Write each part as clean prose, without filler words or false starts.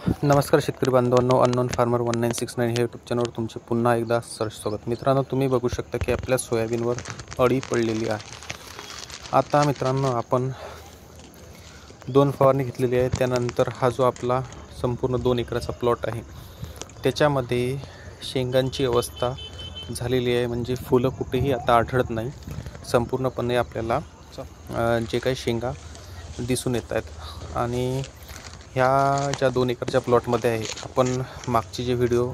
नमस्कार शेतकरी बांधवांनो, अननोन फार्मर 1969 हे यूट्यूब चॅनलवर तुमचे पुन्हा एकदा स्वागत। मित्रांनो, तुम्ही बघू शकता की आपल्या सोयाबीनवर अळी पडलेली आहे। आता मित्रांनो, आपण 2 फवारणी घेतलेली आहे। त्यानंतर हा जो आपला संपूर्ण 2 एकराचा प्लॉट आहे, त्याच्यामध्ये शेंगांची अवस्था झालेली आहे। म्हणजे फुलं कुठेही आता आढळत नाही, संपूर्णपणे आपल्याला जे काही शेंगा दिसून येत आहेत। आणि ह्या ज्या 2 एकरच्या प्लॉटमध्ये आहे, आपण मागचे जे व्हिडिओ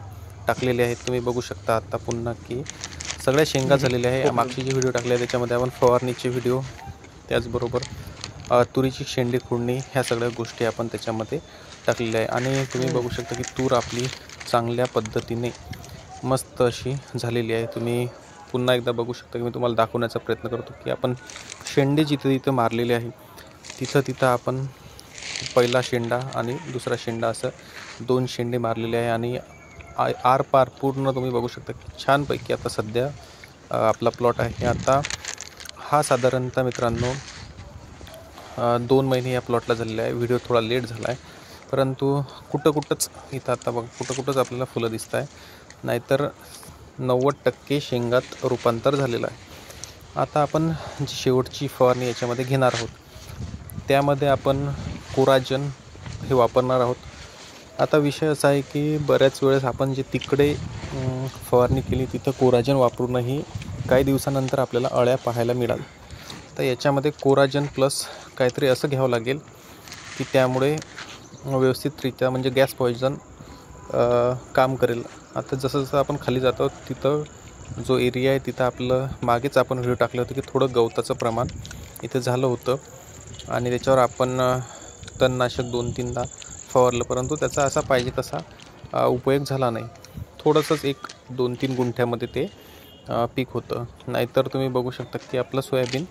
टाकलेले आहेत तुम्ही बघू शकता। आता पुन्हा की सगळ्या शेंगा झालेल्या आहे। मागचे जे व्हिडिओ टाकले आहे त्याच्यामध्ये आपण फवारणीचे व्हिडिओ, त्याचबरोबर तुरीची शेंडी खुडणी, ह्या सगळ्या गोष्टी आपण त्याच्यामध्ये टाकलेल्या आहे। आणि तुम्ही बघू शकता की तूर आपली चांगल्या पद्धतीने मस्त अशी झालेली आहे। तुम्ही पुन्हा एकदा बघू शकता की मी तुम्हाला दाखवण्याचा प्रयत्न करतो की आपण शेंडे जिथे जिथे मारलेले आहे तिथं आपण पहिला शेंडा आणि दुसरा शेंडा असं 2 शेंडे मारलेले आहे। आणि आरपार पूर्ण तुम्ही बघू शकता की छानपैकी आता सध्या आपला प्लॉट आहे। आता हा साधारणतः मित्रांनो 2 महिने या प्लॉटला झालेला आहे। व्हिडिओ थोडा लेट झाला आहे, परंतु कुठंच इथं आता बघ कुठंच आपल्याला फुलं दिसत आहे, नाहीतर 90% शेंगात रूपांतर झालेलं आहे। आता आपण जी शेवटची फवारणी याच्यामध्ये घेणार आहोत, त्यामध्ये आपण कोराजन हे वापरणार आहोत। आता विषय असा आहे की बऱ्याच वेळेस आपण जे तिकडे फवारणी केली तिथं कोराजन वापरूनही काही दिवसानंतर आपल्याला अळ्या पाहायला मिळाल। तर याच्यामध्ये कोराजन प्लस काहीतरी असं घ्यावं लागेल की त्यामुळे व्यवस्थितरित्या म्हणजे गॅस पॉइझन काम करेल। आता जसं आपण खाली जातो तिथं जो एरिया आहे तिथं आपलं मागेच आपण व्हिडिओ टाकलं होतं की थोडं गवताचं प्रमाण इथं झालं होतं आणि त्याच्यावर आपण तणनाशक 2-3दा फवारलं, परंतु त्याचा असा पाहिजे तसा उपयोग झाला नाही। थोडंसंच 1-2-3 गुंठ्यामध्ये ते पीक होतं। नाहीतर तुम्ही बघू शकता की आपलं सोयाबीन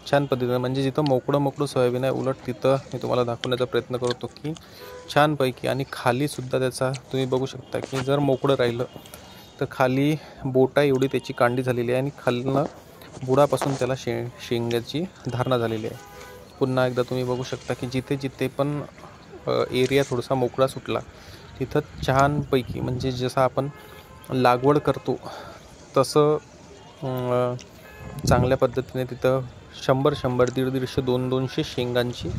छान पद्धतीनं, म्हणजे जिथं मोकळं सोयाबीन आहे, उलट तिथं मी तुम्हाला दाखवण्याचा प्रयत्न करतो की छानपैकी। आणि खालीसुद्धा त्याचा तुम्ही बघू शकता की जर मोकळं राहिलं तर खाली बोटा एवढी त्याची कांडी झालेली आहे आणि खालनं बुडापासून त्याला शेंगाची धारणा झालेली आहे। पुन्हा एकदा तुम्ही बघू शकता की जिथे पण एरिया थोडासा मोकळा सुटला तिथं छानपैकी, म्हणजे जसं आपण लागवड करतो तसं चांगल्या पद्धतीने तिथं 100-100, 150-150, 200-200 शेंगांची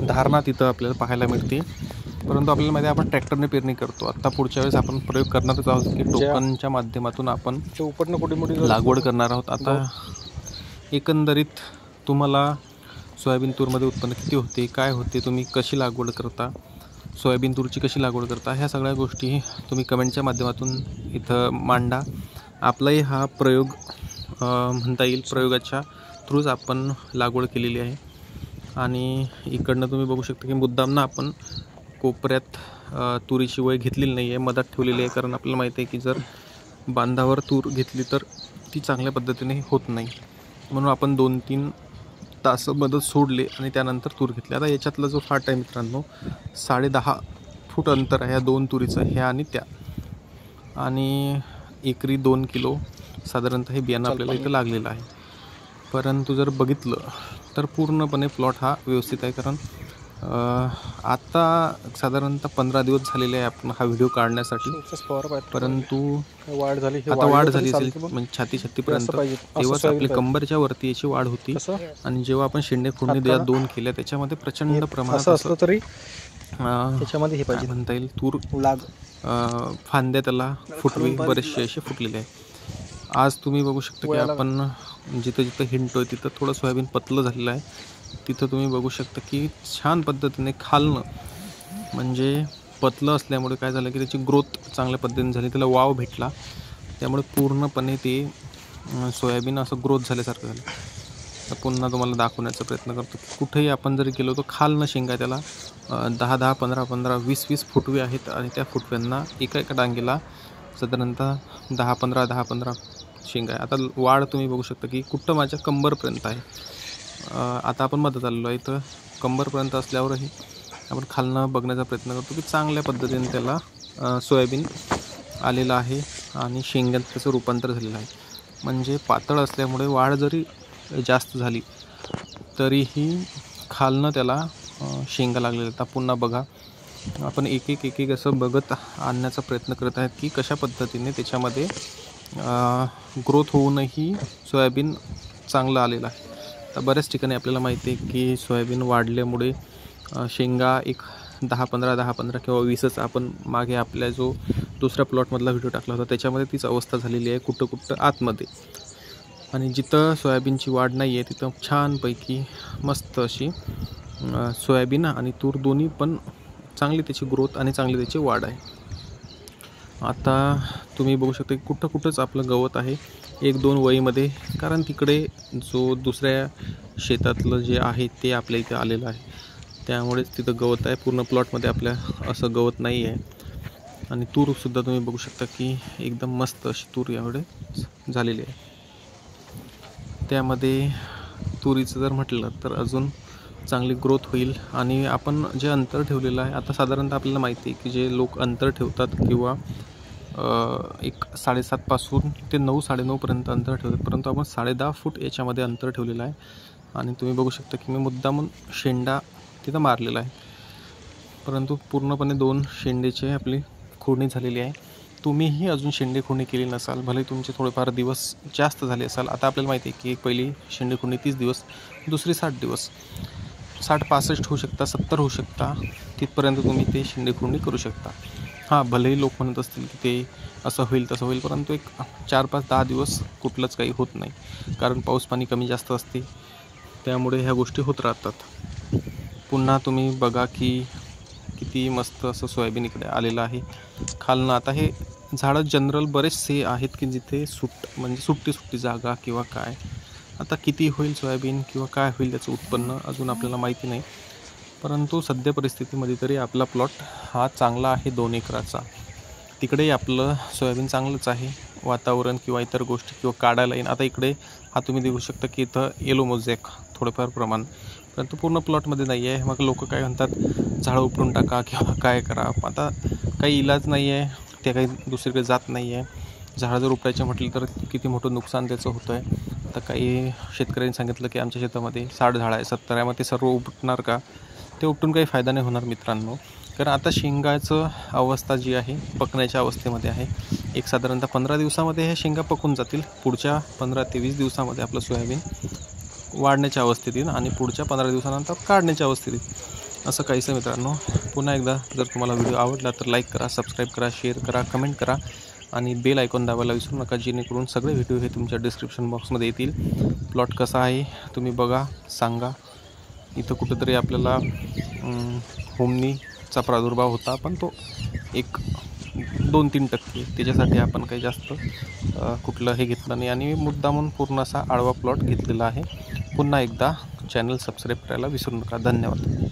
धारणा तिथं आपल्याला पाहायला मिळते। परंतु आपल्याला माहिती आहे आपण ट्रॅक्टरने पेरणी करतो। आता पुढच्या वेळेस आपण प्रयोग करणारच आहोत की टोकनच्या माध्यमातून आपण लागवड करणार आहोत। आता एकंदरीत तुम्हाला सोयाबीन तूरमध्ये उत्पन्न किती होते, काय होते, तुम्ही कशी लागवड करता, सोयाबीन तूरची कशी लागवड करता, ह्या सगळ्या गोष्टी तुम्ही कमेंटच्या माध्यमातून इथं मांडा। आपलाही हा प्रयोग म्हणता येईल, प्रयोगाच्या थ्रूच आपण लागवड केलेली आहे। आणि इकडनं तुम्ही बघू शकता की मुद्दामनं आपण कोपऱ्यात तुरीची वय घेतलेली नाही आहे, मधात ठेवलेली आहे, कारण आपल्याला माहिती आहे की जर बांधावर तूर घेतली तर ती चांगल्या पद्धतीने होत नाही, म्हणून आपण 2-3 तास मदत सोडले आणि त्यानंतर तूर घेतले। आता याच्यातला जो फाट आहे मित्रांनो, 10.5 फूट अंतर आहे या 2 तुरीचं, ह्या आणि त्या। आणि एकरी 2 किलो साधारणतः हे बियाणं आपल्याला इथं लागलेलं आहे। परंतु जर बघितलं तर पूर्णपणे प्लॉट हा व्यवस्थित आहे, कारण आता साधारणतः 15 दिवस झालेले आहे आपण हा व्हिडिओ काढण्यासाठी, परंतु आता वाढ झाली असेल म्हणजे छातीपर्यंत। तेव्हाच आपली कंबरच्या वरती याची वाढ होती। आणि जेव्हा आपण शेंडे खुडणी 2 केल्या त्याच्यामध्ये प्रचंड प्रमाणात असं तरी त्याच्यामध्ये हे पाहिजे म्हणता येईल, तूर फांद्या त्याला फुटवे बरेचसे असे फुटलेले आहे। आज तुम्ही बघू शकता की आपण जिथं हिंडतोय तिथं थोडं सोयाबीन पतलं झालेलं आहे। तिथं तुम्ही बघू शकता की छान पद्धतीने खालनं, म्हणजे पतलं असल्यामुळे काय झालं की त्याची ग्रोथ चांगल्या पद्धतीने झाली, त्याला वाव भेटला, त्यामुळे पूर्णपणे ते सोयाबीन असं ग्रोथ झाल्यासारखं झालं। तर पुन्हा तुम्हाला दाखवण्याचा प्रयत्न करतो की कुठेही आपण जरी गेलो तर खालनं शेंगा त्याला 10-10, 15-15, 20-20 फुटवे आहेत आणि त्या फुटव्यांना एका डांगेला साधारणतः 10-15 शेंगा आहे। आता वाढ तुम्ही बघू शकता की कुठं माझ्या कंबरपर्यंत आहे। आता आपण मदत आलेलो आहे, तर कंबरपर्यंत असल्यावरही आपण खालनं बघण्याचा प्रयत्न करतो की चांगल्या पद्धतीने त्याला सोयाबीन आलेलं आहे आणि शेंगात त्याचं रूपांतर झालेलं आहे। म्हणजे पातळ असल्यामुळे वाढ जरी जास्त झाली तरीही खालनं त्याला शेंगा लागलेल्या. आता पुन्हा बघा आपण एक एक असं बघत आणण्याचा प्रयत्न करत आहेत की कशा पद्धतीने त्याच्यामध्ये ग्रोथ होऊनही सोयाबीन चांगलं आलेलं आहे. तर बऱ्याच ठिकाणी आपल्याला माहिती आहे की सोयाबीन वाढल्यामुळे शेंगा एक 10-15 किंवा 20च आपण मागे आपल्या जो दुसऱ्या प्लॉटमधला व्हिडिओ टाकला होता त्याच्यामध्ये तीच अवस्था झालेली आहे कुठं आतमध्ये. आणि जिथं सोयाबीनची वाढ नाही आहे तिथं छानपैकी मस्त अशी सोयाबीन आणि तूर दोन्ही पण चांगली त्याची ग्रोथ आणि चांगली त्याची वाढ आहे. आता तुम्ही बघू शकता की कुठंच आपलं गवत आहे 1-2 वळीमध्ये, कारण तिकडे जो दुसऱ्या शेतातलं जे आहे ते आपल्या इथे आलेलं आहे त्यामुळेच तिथं गवत आहे. पूर्ण प्लॉटमध्ये आपल्या असं गवत नाही आहे. आणि तूरसुद्धा तुम्ही बघू शकता की एकदम मस्त अशी तूर यावेळे झालेली आहे. त्यामध्ये तुरीचं जर म्हटलं तर अजून चांगली ग्रोथ होईल. आणि आपण जे अंतर ठेवलेलं आहे आता साधारणतः आपल्याला माहिती आहे की जे लोक अंतर ठेवतात किंवा एक 7.5 पासून ते 9-9.5पर्यंत अंतर ठेवतात, परंतु आपण 10.5 फूट याच्यामध्ये अंतर ठेवलेलं आहे. आणि तुम्ही बघू शकता की मी मुद्दामून शेंडा तिथं मारलेला आहे, परंतु पूर्णपणे 2 शेंडेचे आपली खुडणी झालेली आहे. तुम्हीही अजून शेंडे खुडणी केली नसाल, भले तुमचे थोडेफार दिवस जास्त झाले असाल. आता आपल्याला माहिती आहे की एक पहिली शेंडे खुडणी 30 दिवस, दुसरी 60 दिवस, 60-65 होऊ शकता, 70 होऊ शकता, तिथपर्यंत तुम्ही ते शेंडे खुडणी करू शकता. हां, भलेही लोक म्हणत असतील की ते असं होईल तसं होईल, परंतु एक 4-5-10 दिवस कुठलंच काही होत नाही, कारण पाऊस पाणी कमी जास्त असते त्यामुळे ह्या गोष्टी होत राहतात. पुन्हा तुम्ही बघा की किती मस्त असं सोयाबीन इकडे आलेलं आहे खालनं. आता हे झाडं जनरल बरेचसे आहेत की जिथे म्हणजे सुट्टी जागा किंवा काय, आता किती होईल सोयाबीन किंवा काय होईल त्याचं उत्पन्न अजून आपल्याला माहिती नाही, परंतु सध्या परिस्थितीमध्ये तरी आपला प्लॉट हा चांगला आहे 2 एकराचा. तिकडेही आपलं सोयाबीन चांगलंच आहे. वातावरण किंवा इतर गोष्टी किंवा काढायला येईन. आता इकडे हा तुम्ही देऊ शकता की इथं येलो मोझॅक थोडंफार प्रमाण, परंतु पूर्ण प्लॉटमध्ये नाही आहे. मग लोक काय म्हणतात झाडं उपटून टाका किंवा काय करा. आता काही इलाज नाही आहे, ते काही दुसरीकडे जात नाही आहे. झाडं जर उपटायचं म्हटलं तर किती मोठं नुकसान त्याचं होतं आहे. आता काही शेतकऱ्यांनी सांगितलं की आमच्या शेतामध्ये 60 झाडं आहे, 70 आहे, मग ते सर्व उपटणार का? ते उपटून काही फायदा नाही होणार मित्रांनो, कारण आता शेंगाचं अवस्था जी आहे पकण्याच्या अवस्थेमध्ये आहे. एक साधारणतः 15 दिवसामध्ये ह्या शेंगा पकून जातील. पुढच्या 15 ते 20 दिवसामध्ये आपलं सोयाबीन वाढण्याच्या अवस्थेत येईल आणि पुढच्या 15 दिवसानंतर काढण्याच्या अवस्थेत येईल. असं काहीसं मित्रांनो. पुन्हा एकदा जर तुम्हाला व्हिडिओ आवडला तर लाईक करा, सबस्क्राईब करा, शेअर करा, कमेंट करा आणि बेल आयकॉन दाबायला विसरू नका, जेणेकरून सगळे व्हिडिओ हे तुमच्या डिस्क्रिप्शन बॉक्समध्ये येतील. प्लॉट कसा आहे तुम्ही बघा, सांगा. इथं कुठंतरी आपल्याला होमनीचा प्रादुर्भाव होता, पण तो एक 2-3% त्याच्यासाठी आपण काही जास्त कुठलं हे घेतलं नाही आणि मुद्दामून पूर्ण असा आडवा प्लॉट घेतलेला आहे. पुन्हा एकदा चॅनल सबस्क्राईब करायला विसरू नका. धन्यवाद.